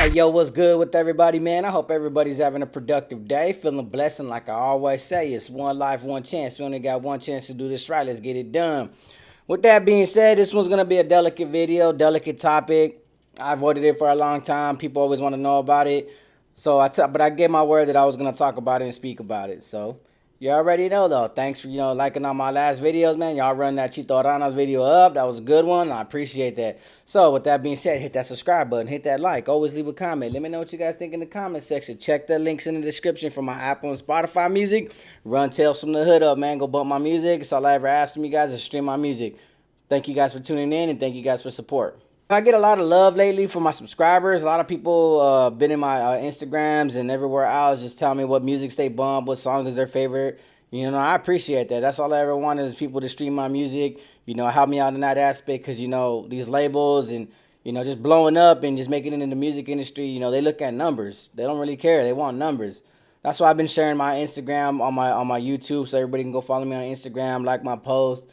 Hey, yo, what's good with everybody, man? I hope everybody's having a productive day, feeling blessed. And like I always say, it's one life, one chance. We only got one chance to do this right. Let's get it done. With that being said, this one's going to be a delicate video, delicate topic. I've avoided it for a long time. People always want to know about it. But I gave my word that I was going to talk about it and speak about it. So, you already know, though. Thanks for, liking on my last videos, man. Y'all run that Chito Rana's video up. That was a good one. I appreciate that. So, with that being said, hit that subscribe button. Hit that like. Always leave a comment. Let me know what you guys think in the comment section. Check the links in the description for my Apple and Spotify music. Run Tales from the Hood up, man. Go bump my music. It's all I ever ask from you guys is stream my music. Thank you guys for tuning in, and thank you guys for support. I get a lot of love lately from my subscribers. A lot of people been in my Instagrams and everywhere else just telling me what music they bump, what song is their favorite. I appreciate that. That's all I ever wanted is people to stream my music, help me out in that aspect because, these labels and, just blowing up and just making it in the music industry, they look at numbers. They don't really care. They want numbers. That's why I've been sharing my Instagram on my YouTube so everybody can go follow me on Instagram, like my post.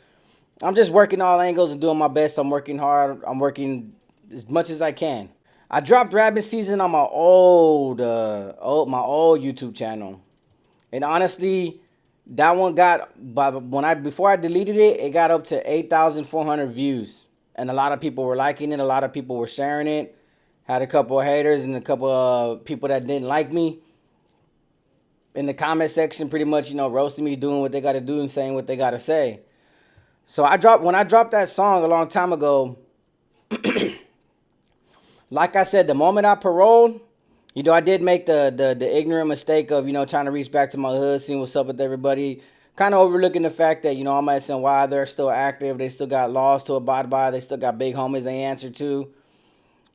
I'm just working all angles and doing my best. I'm working hard. I'm working as much as I can. I dropped Rabbit Season on my old YouTube channel, and honestly, that one before I deleted it, it got up to 8,400 views, and a lot of people were liking it. A lot of people were sharing it. Had a couple of haters and a couple of people that didn't like me in the comment section, pretty much roasting me, doing what they got to do and saying what they got to say. So when I dropped that song a long time ago, like I said, the moment I paroled, I did make the ignorant mistake of, trying to reach back to my hood, seeing what's up with everybody, kind of overlooking the fact that, I'm at SNY, they're still active, they still got laws to abide by, they still got big homies they answer to.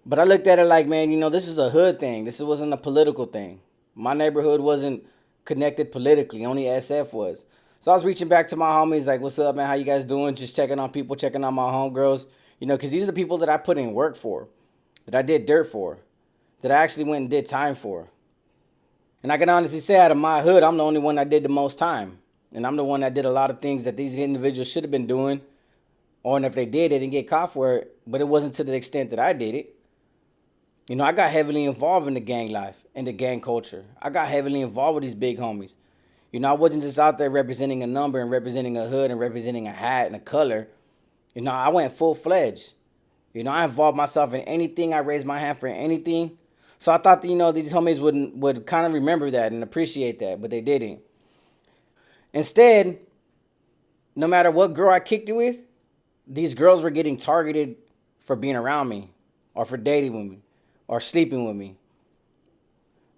But I looked at it like, man, this is a hood thing. This wasn't a political thing. My neighborhood wasn't connected politically, only SF was. So I was reaching back to my homies like, what's up, man? How you guys doing? Just checking on people, checking on my homegirls. Because these are the people that I put in work for, that I did dirt for, that I actually went and did time for. And I can honestly say out of my hood, I'm the only one that did the most time. And I'm the one that did a lot of things that these individuals should have been doing. Or if they did, they didn't get caught for it. But it wasn't to the extent that I did it. I got heavily involved in the gang life and the gang culture. I got heavily involved with these big homies. I wasn't just out there representing a number and representing a hood and representing a hat and a color. I went full-fledged. I involved myself in anything. I raised my hand for anything. So I thought that, these homies would kind of remember that and appreciate that, but they didn't. Instead, no matter what girl I kicked it with, these girls were getting targeted for being around me or for dating with me or sleeping with me.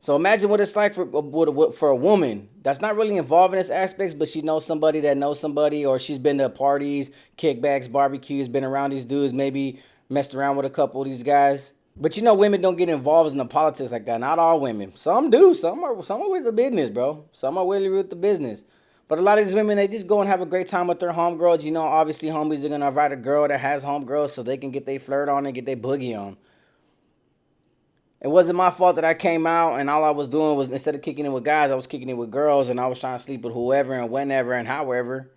So imagine what it's like for a woman that's not really involved in this aspects, but she knows somebody that knows somebody, or she's been to parties, kickbacks, barbecues, been around these dudes, maybe messed around with a couple of these guys. But women don't get involved in the politics like that. Not all women. Some do. Some are with the business, bro. Some are really with the business. But a lot of these women, they just go and have a great time with their homegirls. Obviously homies are going to invite a girl that has homegirls so they can get their flirt on and get their boogie on. It wasn't my fault that I came out and all I was doing was, instead of kicking it with guys, I was kicking it with girls, and I was trying to sleep with whoever and whenever and however.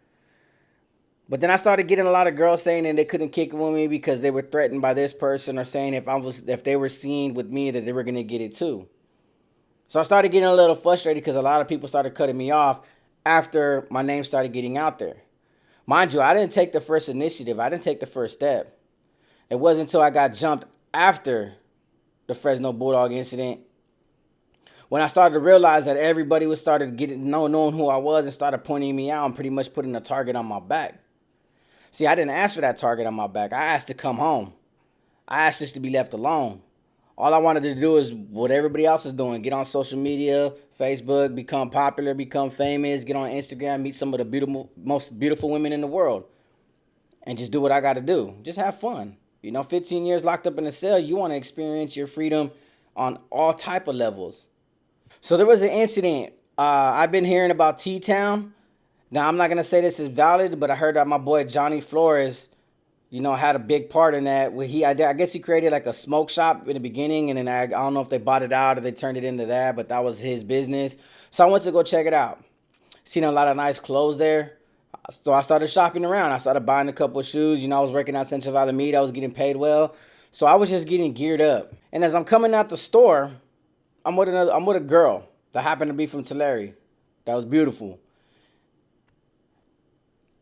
But then I started getting a lot of girls saying that they couldn't kick it with me because they were threatened by this person, or saying if they were seen with me that they were going to get it too. So I started getting a little frustrated because a lot of people started cutting me off after my name started getting out there. Mind you, I didn't take the first initiative. I didn't take the first step. It wasn't until I got jumped after the Fresno Bulldog incident when I started to realize that everybody was started knowing who I was and started pointing me out and pretty much putting a target on my back. See, I didn't ask for that target on my back. I asked to come home. I asked just to be left alone. All I wanted to do is what everybody else is doing. Get on social media, Facebook, become popular, become famous, get on Instagram, meet some of the most beautiful women in the world, and just do what I got to do. Just have fun. 15 years locked up in a cell, you want to experience your freedom on all type of levels. So there was an incident. I've been hearing about T-Town. Now, I'm not going to say this is valid, but I heard that my boy Johnny Flores, had a big part in that. I guess he created like a smoke shop in the beginning, and then I don't know if they bought it out or they turned it into that, but that was his business. So I went to go check it out. Seen a lot of nice clothes there. So I started shopping around. I started buying a couple of shoes. I was working out Central Alameda. I was getting paid well. So I was just getting geared up. And as I'm coming out the store, I'm with a girl that happened to be from Tulare. That was beautiful.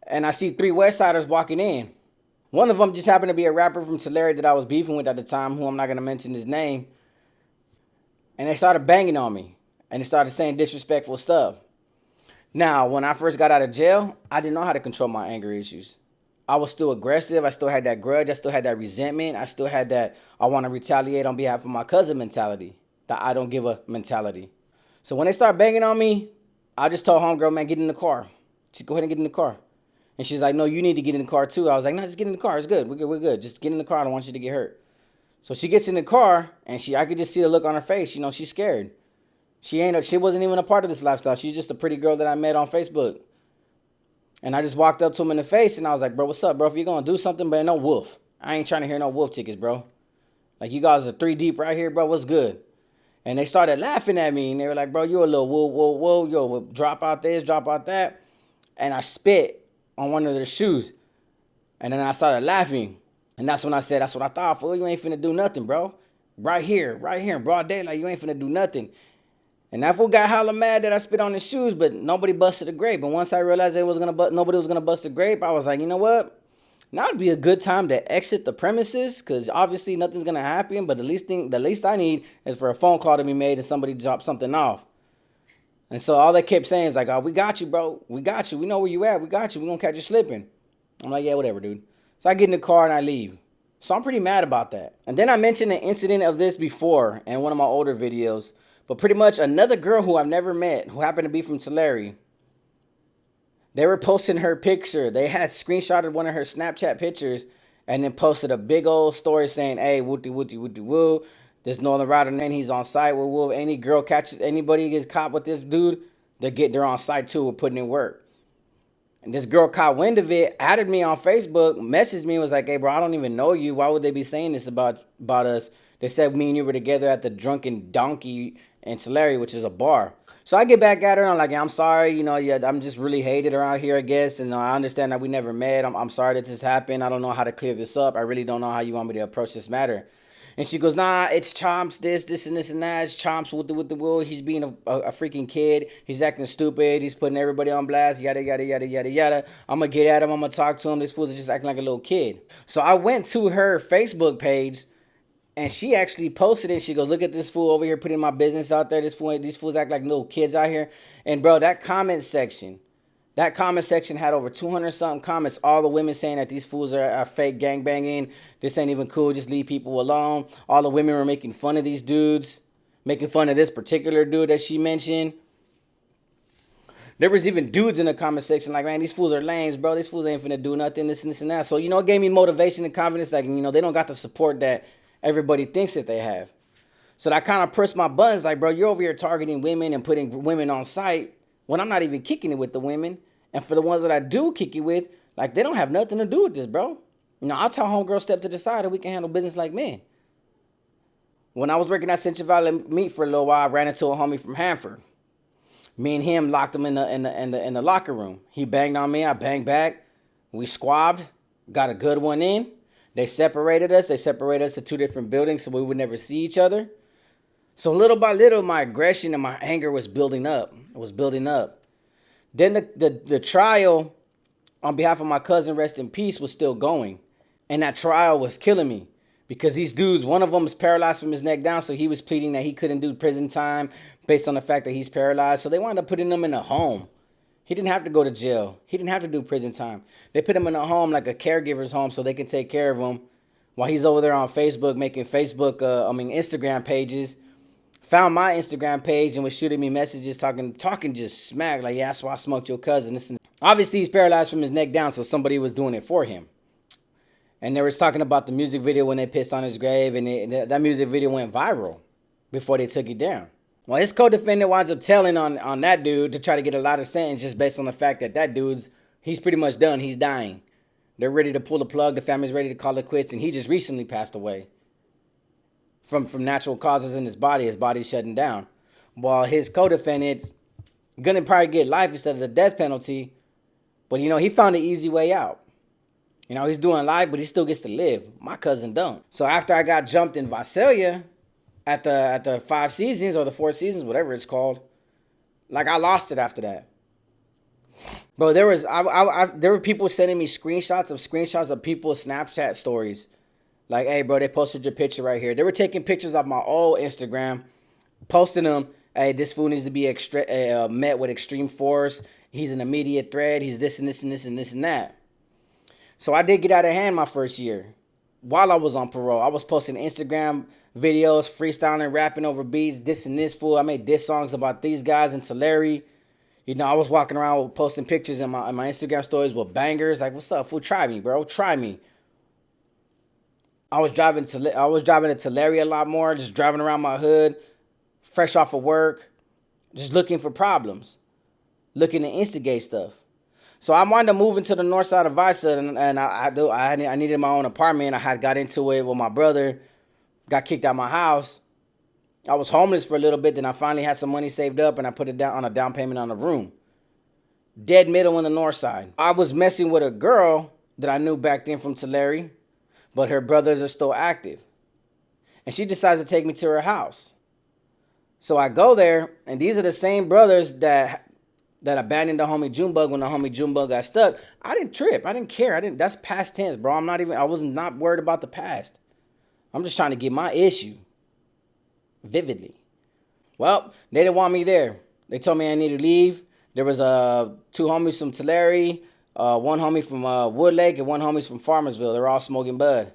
And I see three West Siders walking in. One of them just happened to be a rapper from Tulare that I was beefing with at the time, who I'm not gonna mention his name. And they started banging on me. And they started saying disrespectful stuff. Now, when I first got out of jail, I didn't know how to control my anger issues. I was still aggressive. I still had that grudge. I still had that resentment. I still had that I want to retaliate on behalf of my cousin mentality. That I don't give a mentality. So when they start banging on me, I just told homegirl, man, get in the car. Just go ahead and get in the car. And she's like, no, you need to get in the car too. I was like, no, just get in the car. It's good. We're good. We're good. Just get in the car. I don't want you to get hurt. So she gets in the car, and I could just see the look on her face. She's scared. She wasn't even a part of this lifestyle. She's just a pretty girl that I met on Facebook. And I just walked up to him in the face, and I was like, bro, what's up, bro? If you're going to do something, but no wolf. I ain't trying to hear no wolf tickets, bro. Like, you guys are 3 deep right here, bro. What's good? And they started laughing at me, and they were like, bro, you're a little whoa. Yo, drop out this, drop out that. And I spit on one of their shoes. And then I started laughing. And that's when I said, that's what I thought, fool. You ain't finna do nothing, bro. Right here in broad daylight, you ain't finna do nothing. And that fool got hella mad that I spit on his shoes, but nobody busted a grape. And once I realized nobody was gonna bust a grape, I was like, you know what? Now would be a good time to exit the premises, because obviously nothing's gonna happen. But the least I need is for a phone call to be made and somebody drop something off. And so all they kept saying is like, oh, we got you, bro. We got you. We know where you at. We got you. We gonna catch you slipping. I'm like, yeah, whatever, dude. So I get in the car and I leave. So I'm pretty mad about that. And then I mentioned an incident of this before in one of my older videos. But pretty much another girl who I've never met, who happened to be from Tulare, they were posting her picture. They had screenshotted one of her Snapchat pictures and then posted a big old story saying, hey, wooty woo. This Northern Rider, and he's on site with Wolf. Anybody gets caught with this dude, they're on site too. We're putting in work. And this girl caught wind of it, added me on Facebook, messaged me, was like, hey, bro, I don't even know you. Why would they be saying this about us? They said me and you were together at the Drunken Donkey in Tulare, which is a bar. So I get back at her and I'm like, yeah, I'm sorry, I'm just really hated around here, I guess. And I understand that we never met. I'm sorry that this happened. I don't know how to clear this up. I really don't know how you want me to approach this matter. And she goes, nah, it's Chomps, this and that. It's Chomps with the will. He's being a freaking kid. He's acting stupid. He's putting everybody on blast, yada, yada, yada, yada, yada. I'm going to get at him. I'm going to talk to him. This fool's just acting like a little kid. So I went to her Facebook page, and she actually posted it. She goes, look at this fool over here putting my business out there. These fools act like little kids out here. And, bro, that comment section had over 200-something comments. All the women saying that these fools are fake gangbanging. This ain't even cool. Just leave people alone. All the women were making fun of these dudes. Making fun of this particular dude that she mentioned. There was even dudes in the comment section like, man, these fools are lames, bro. These fools ain't finna do nothing, this and that. So, it gave me motivation and confidence. Like, they don't got the support that everybody thinks that they have. So that kind of pressed my buttons. Like, bro, you're over here targeting women and putting women on site when I'm not even kicking it with the women. And for the ones that I do kick it with, like, they don't have nothing to do with this, bro. I'll tell homegirl step to the side and we can handle business like men. When I was working at Central Valley Meat for a little while, I ran into a homie from Hanford. Me and him locked him in the locker room. He banged on me, I banged back. We squabbed, got a good one in. They separated us. They separated us to 2 different buildings so we would never see each other. So little by little, my aggression and my anger was building up. It was building up. Then the trial on behalf of my cousin, rest in peace, was still going. And that trial was killing me. Because these dudes, one of them was paralyzed from his neck down, so he was pleading that he couldn't do prison time based on the fact that he's paralyzed. So they wound up putting him in a home. He didn't have to go to jail. He didn't have to do prison time. They put him in a home, like a caregiver's home, so they can take care of him while he's over there on Facebook making Instagram pages. Found my Instagram page and was shooting me messages talking just smack. Like, yeah, that's why I smoked your cousin. Obviously, he's paralyzed from his neck down, so somebody was doing it for him. And they was talking about the music video when they pissed on his grave, and that music video went viral before they took it down. Well, his co-defendant winds up telling on that dude to try to get a lighter sentence just based on the fact that he's pretty much done. He's dying. They're ready to pull the plug. The family's ready to call it quits, and he just recently passed away from natural causes in his body. His body's shutting down. While his co-defendant's gonna probably get life instead of the death penalty, but he found an easy way out. You know, he's doing life, but he still gets to live. My cousin don't. So after I got jumped in Visalia at the 5 seasons or the 4 seasons, whatever it's called, like I lost it after that. Bro, there were people sending me screenshots of people's Snapchat stories. Like, hey, bro, they posted your picture right here. They were taking pictures of my old Instagram, posting them. Hey, this fool needs to be met with extreme force. He's an immediate threat. He's this and this and this and this and that. So I did get out of hand my first year. While I was on parole, I was posting Instagram videos, freestyling, rapping over beats, this and this fool. I made diss songs about these guys in Tulare. You know, I was walking around posting pictures in my Instagram stories with bangers. Like, what's up, fool? Try me, bro. Try me. I was driving to Tulare a lot more, just driving around my hood, fresh off of work, just looking for problems, looking to instigate stuff. So I wound up moving to the north side of Visa, and I needed my own apartment. I had got into it with my brother, got kicked out of my house. I was homeless for a little bit, then I finally had some money saved up, and I put it down on a down payment on a room. Dead middle on the north side. I was messing with a girl that I knew back then from Tulare, but her brothers are still active. And she decides to take me to her house. So I go there, and these are the same brothers that abandoned the homie Junebug when the homie Junebug got stuck. I didn't trip. I didn't care. That's past tense, bro. I was not worried about the past. I'm just trying to get my issue vividly. Well, they didn't want me there. They told me I needed to leave. There was two homies from Tulare, one homie from Woodlake, and one homie from Farmersville. They were all smoking bud.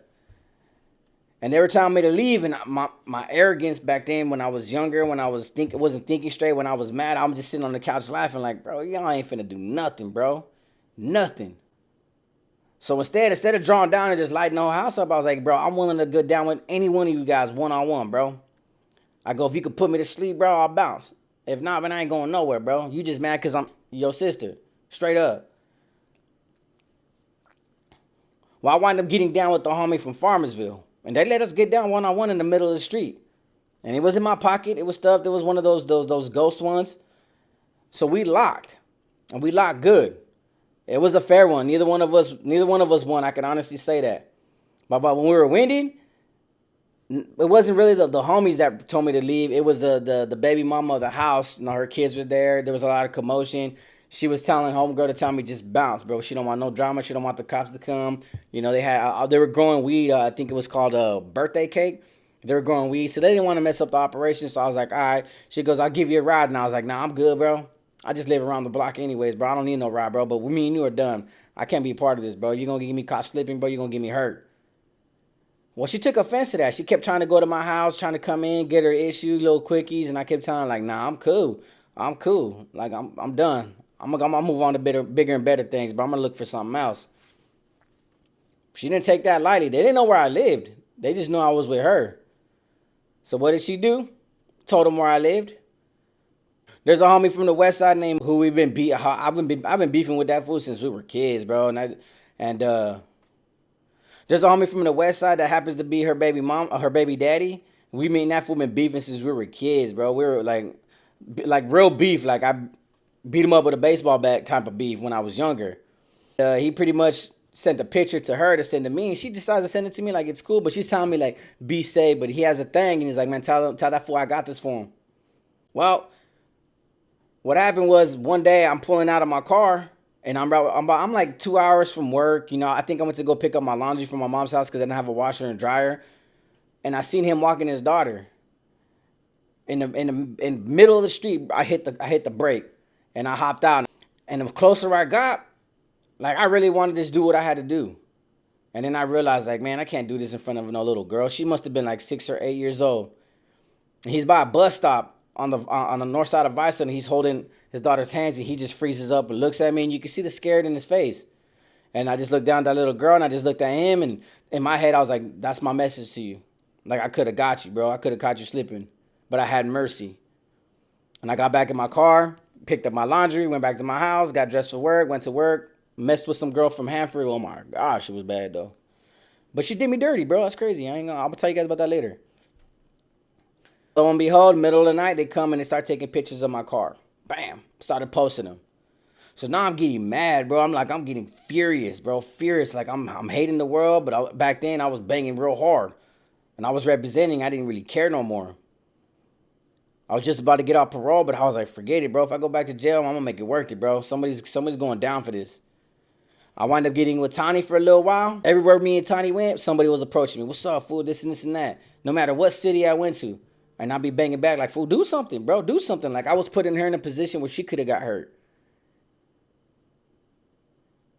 And they were telling me to leave, and my arrogance back then when I was younger, when I wasn't thinking straight, when I was mad, I'm just sitting on the couch laughing like, bro, y'all ain't finna do nothing, bro. Nothing. So instead of drawing down and just lighting the whole house up, I was like, bro, I'm willing to go down with any one of you guys one-on-one, bro. I go, if you could put me to sleep, bro, I'll bounce. If not, man, I ain't going nowhere, bro. You just mad because I'm your sister. Straight up. Well, I wind up getting down with the homie from Farmersville. And they let us get down one-on-one in the middle of the street. And it was in my pocket. It was stuffed. It was one of those ghost ones. So we locked. And we locked good. It was a fair one. Neither one of us won. I can honestly say that. But when we were winded, it wasn't really the homies that told me to leave. It was the baby mama of the house. You know, her kids were there. There was a lot of commotion. She was telling homegirl to tell me just bounce, bro. She don't want no drama. She don't want the cops to come. You know, they were growing weed. I think it was called a birthday cake. They were growing weed, so they didn't want to mess up the operation. So I was like, all right. She goes, I'll give you a ride. And I was like, nah, I'm good, bro. I just live around the block anyways, bro. I don't need no ride, bro. But me and you are done. I can't be a part of this, bro. You're going to get me caught slipping, bro. You're going to get me hurt. Well, she took offense to that. She kept trying to go to my house, trying to come in, get her issue, little quickies. And I kept telling her, like, nah, I'm cool. I'm cool. Like, I'm done. I'm gonna move on to bigger and better things, but I'm gonna look for something else. She didn't take that lightly. They didn't know where I lived. They just knew I was with her. So what did she do? Told them where I lived. There's a homie from the west side named who we've been beat. I've been beefing with that fool since we were kids, bro. And there's a homie from the west side that happens to be her baby mom, her baby daddy. We mean that fool been beefing since we were kids, bro. We were like real beef. Like I beat him up with a baseball bat type of beef when I was younger. He pretty much sent a picture to her to send to me, and she decides to send it to me like it's cool, but she's telling me like, be safe, but he has a thing, and he's like, man, tell that fool I got this for him. Well, what happened was one day I'm pulling out of my car, and I'm like 2 hours from work. You know, I think I went to go pick up my laundry from my mom's house because I didn't have a washer and dryer, and I seen him walking his daughter. In the middle of the street, I hit the brake, and I hopped out. And the closer I got, like I really wanted to just do what I had to do. And then I realized, like, man, I can't do this in front of no little girl. She must have been like 6 or 8 years old. And he's by a bus stop on the north side of Vice, and he's holding his daughter's hands, and he just freezes up and looks at me, and you can see the scared in his face. And I just looked down at that little girl, and I just looked at him, and in my head, I was like, that's my message to you. Like, I could have got you, bro. I could have caught you slipping, but I had mercy. And I got back in my car, picked up my laundry, went back to my house, got dressed for work, went to work, messed with some girl from Hanford. Oh my gosh, it was bad though. But she did me dirty, bro. That's crazy. I'm gonna tell you guys about that later. Lo and behold, middle of the night, they come and they start taking pictures of my car. Bam. Started posting them. So now I'm getting mad, bro. I'm getting furious, bro. Furious. Like I'm hating the world, but back then I was banging real hard. And I was representing. I didn't really care no more. I was just about to get out parole, but I was like, forget it, bro. If I go back to jail, I'm gonna make it worth it, bro. Somebody's going down for this. I wound up getting with Tani for a little while. Everywhere me and Tani went, somebody was approaching me. What's up, fool? This and this and that. No matter what city I went to. And I'd be banging back like, fool, do something, bro. Do something. Like I was putting her in a position where she could have got hurt.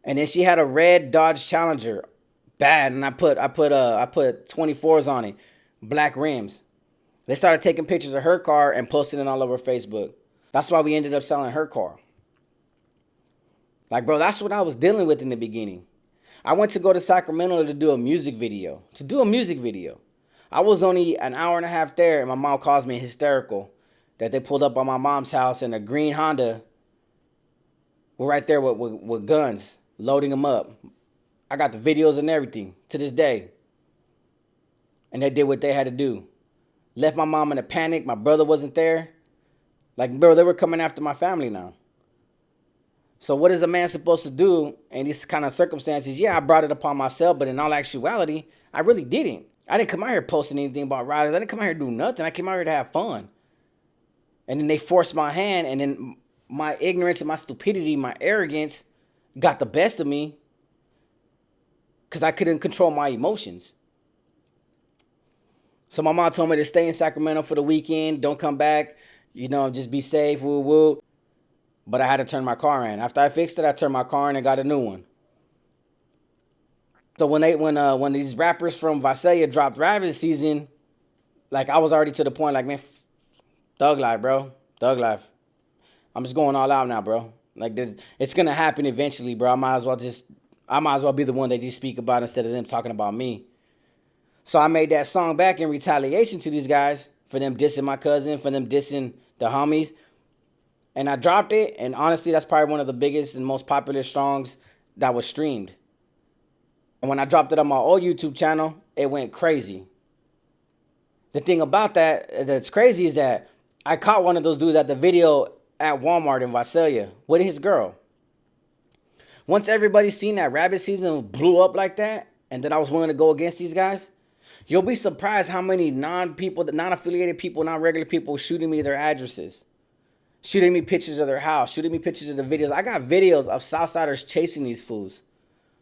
And then she had a red Dodge Challenger. Bad. And I put 24s on it. Black rims. They started taking pictures of her car and posting it all over Facebook. That's why we ended up selling her car. Like, bro, that's what I was dealing with in the beginning. I went to go to Sacramento to do a music video. I was only an hour and a half there, and my mom calls me hysterical that they pulled up on my mom's house in a green Honda. We're right there with guns, loading them up. I got the videos and everything to this day. And they did what they had to do. Left my mom in a panic. My brother wasn't there. Like, bro, they were coming after my family now. So what is a man supposed to do in these kind of circumstances? Yeah, I brought it upon myself, but in all actuality, I really didn't. I didn't come out here posting anything about riders. I didn't come out here to do nothing. I came out here to have fun. And then they forced my hand, and then my ignorance and my stupidity, my arrogance got the best of me because I couldn't control my emotions. So my mom told me to stay in Sacramento for the weekend. Don't come back. Just be safe. Woo woo. But I had to turn my car in. After I fixed it, I turned my car in and got a new one. So when these rappers from Visalia dropped Rabbit Season, like I was already to the point like, man, thug life, bro. Thug life. I'm just going all out now, bro. Like it's gonna happen eventually, bro. I might as well be the one they just speak about instead of them talking about me. So I made that song back in retaliation to these guys for them dissing my cousin, for them dissing the homies. And I dropped it, and honestly, that's probably one of the biggest and most popular songs that was streamed. And when I dropped it on my old YouTube channel, it went crazy. The thing about that's crazy is that I caught one of those dudes at the video at Walmart in Visalia with his girl. Once everybody seen that Rabbit Season blew up like that, and then I was willing to go against these guys, you'll be surprised how many non-affiliated people, non-regular people shooting me their addresses. Shooting me pictures of their house, shooting me pictures of the videos. I got videos of Southsiders chasing these fools.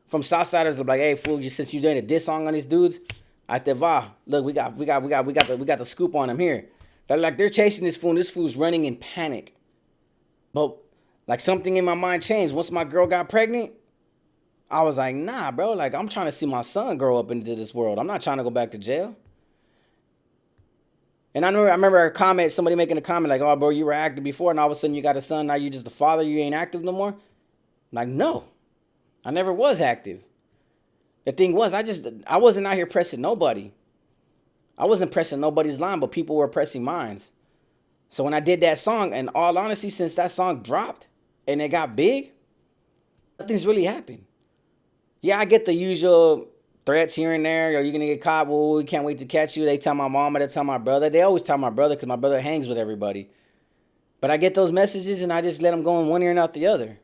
From Southsiders, like, hey, fool, since you doing a diss song on these dudes, I said, look, we got the scoop on them here. They're chasing this fool, and this fool's running in panic. But like something in my mind changed. Once my girl got pregnant, I was like, nah, bro, like I'm trying to see my son grow up into this world. I'm not trying to go back to jail. And I remember somebody making a comment like, oh, bro, you were active before, and all of a sudden you got a son, now you just the father, you ain't active no more? Like, no, I never was active. The thing was, I wasn't out here pressing nobody. I wasn't pressing nobody's line, but people were pressing mine. So when I did that song, and all honesty, since that song dropped and it got big, nothing's really happened. Yeah, I get the usual threats here and there. Yo, you're going to get caught. Well, we can't wait to catch you. They tell my mama, they tell my brother. They always tell my brother because my brother hangs with everybody. But I get those messages and I just let them go in one ear and out the other.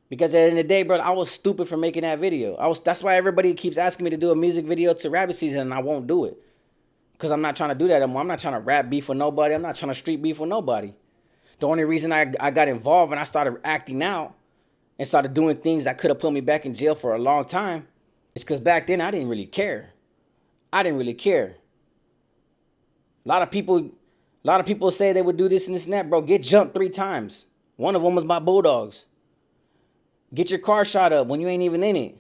Because at the end of the day, bro, I was stupid for making that video. That's why everybody keeps asking me to do a music video to Rabbit Season, and I won't do it. Because I'm not trying to do that anymore. I'm not trying to rap beef with nobody. I'm not trying to street beef with nobody. The only reason I got involved and I started acting out and started doing things that could have put me back in jail for a long time, it's because back then I didn't really care. A lot of people say they would do this and this and that, bro. Get jumped 3 times. One of them was my Bulldogs. Get your car shot up when you ain't even in it.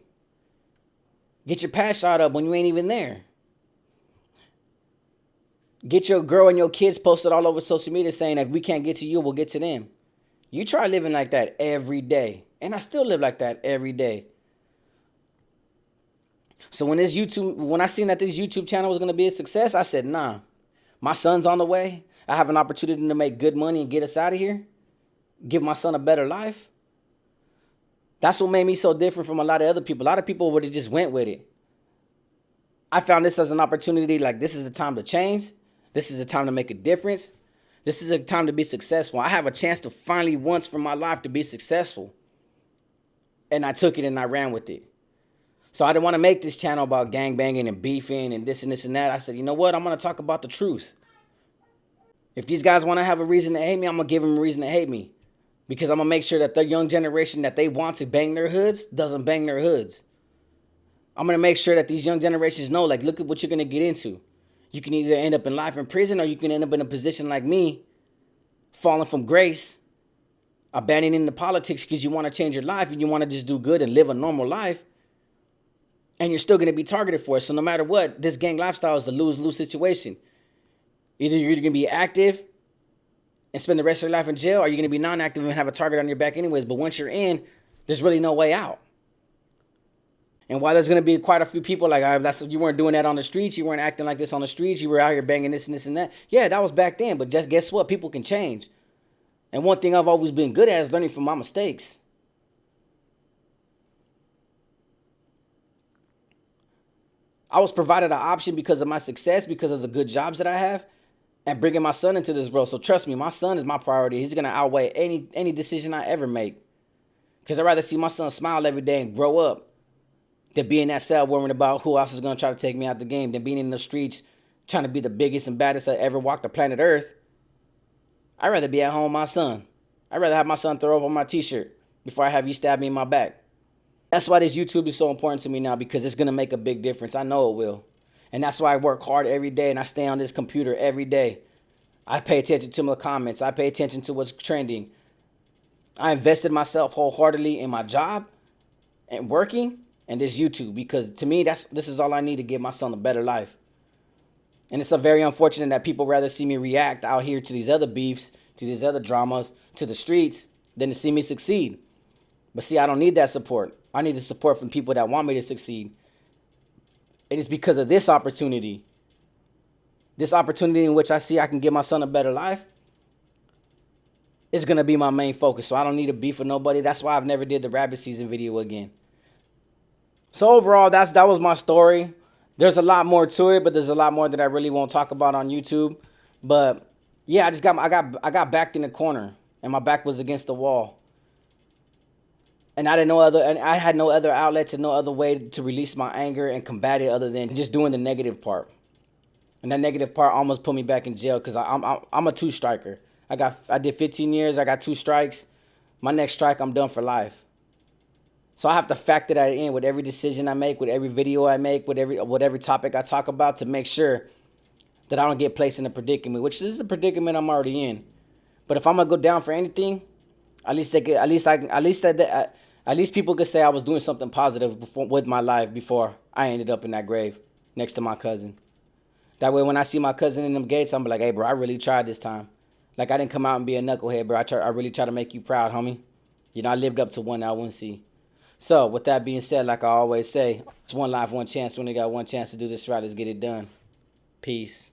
Get your past shot up when you ain't even there. Get your girl and your kids posted all over social media saying if we can't get to you, we'll get to them. You try living like that every day. And I still live like that every day. So when I seen that this YouTube channel was going to be a success, I said, nah, my son's on the way. I have an opportunity to make good money and get us out of here. Give my son a better life. That's what made me so different from a lot of other people. A lot of people would have just went with it. I found this as an opportunity, like this is the time to change. This is the time to make a difference. This is the time to be successful. I have a chance to finally once for my life to be successful. And I took it and I ran with it. So I didn't want to make this channel about gang banging and beefing and this and that. I said, you know what? I'm going to talk about the truth. If these guys want to have a reason to hate me, I'm going to give them a reason to hate me. Because I'm going to make sure that the young generation that they want to bang their hoods doesn't bang their hoods. I'm going to make sure that these young generations know, like, look at what you're going to get into. You can either end up in life in prison or you can end up in a position like me, falling from grace, abandoning the politics because you want to change your life and you want to just do good and live a normal life. And you're still going to be targeted for it. So no matter what, this gang lifestyle is a lose-lose situation. Either you're going to be active and spend the rest of your life in jail, or you're going to be non-active and have a target on your back anyways. But once you're in, there's really no way out. And while there's going to be quite a few people like, you weren't doing that on the streets, you weren't acting like this on the streets, you were out here banging this and this and that. Yeah, that was back then. But just guess what? People can change. And one thing I've always been good at is learning from my mistakes. I was provided an option because of my success, because of the good jobs that I have, and bringing my son into this world. So trust me, my son is my priority. He's going to outweigh any decision I ever make. Because I'd rather see my son smile every day and grow up than be in that cell worrying about who else is going to try to take me out the game, than being in the streets trying to be the biggest and baddest that ever walked the planet Earth. I'd rather be at home with my son. I'd rather have my son throw up on my t-shirt before I have you stab me in my back. That's why this YouTube is so important to me now, because it's going to make a big difference. I know it will. And that's why I work hard every day and I stay on this computer every day. I pay attention to my comments. I pay attention to what's trending. I invested myself wholeheartedly in my job and working and this YouTube, because to me, this is all I need to give my son a better life. And it's very unfortunate that people rather see me react out here to these other beefs, to these other dramas, to the streets, than to see me succeed. But see, I don't need that support. I need the support from people that want me to succeed. And it's because of this opportunity in which I see I can give my son a better life, is going to be my main focus. So I don't need to beef with nobody. That's why I've never did the rabbit season video again. So overall, that was my story. There's a lot more to it, but there's a lot more that I really won't talk about on YouTube. But yeah, I got backed in the corner and my back was against the wall. And I had no other outlets and no other way to release my anger and combat it other than just doing the negative part. And that negative part almost put me back in jail, because I'm a two-striker. I did 15 years. I got 2 strikes. My next strike, I'm done for life. So I have to factor that in with every decision I make, with every video I make, with every topic I talk about, to make sure that I don't get placed in a predicament, which is a predicament I'm already in. But if I'm gonna go down for anything, at least people could say I was doing something positive with my life before I ended up in that grave next to my cousin. That way, when I see my cousin in them gates, I'm like, hey, bro, I really tried this time. Like, I didn't come out and be a knucklehead, bro. I really tried to make you proud, homie. You know, I lived up to one I wouldn't see. So, with that being said, like I always say, it's one life, one chance. We only got one chance to do this right. Let's get it done. Peace.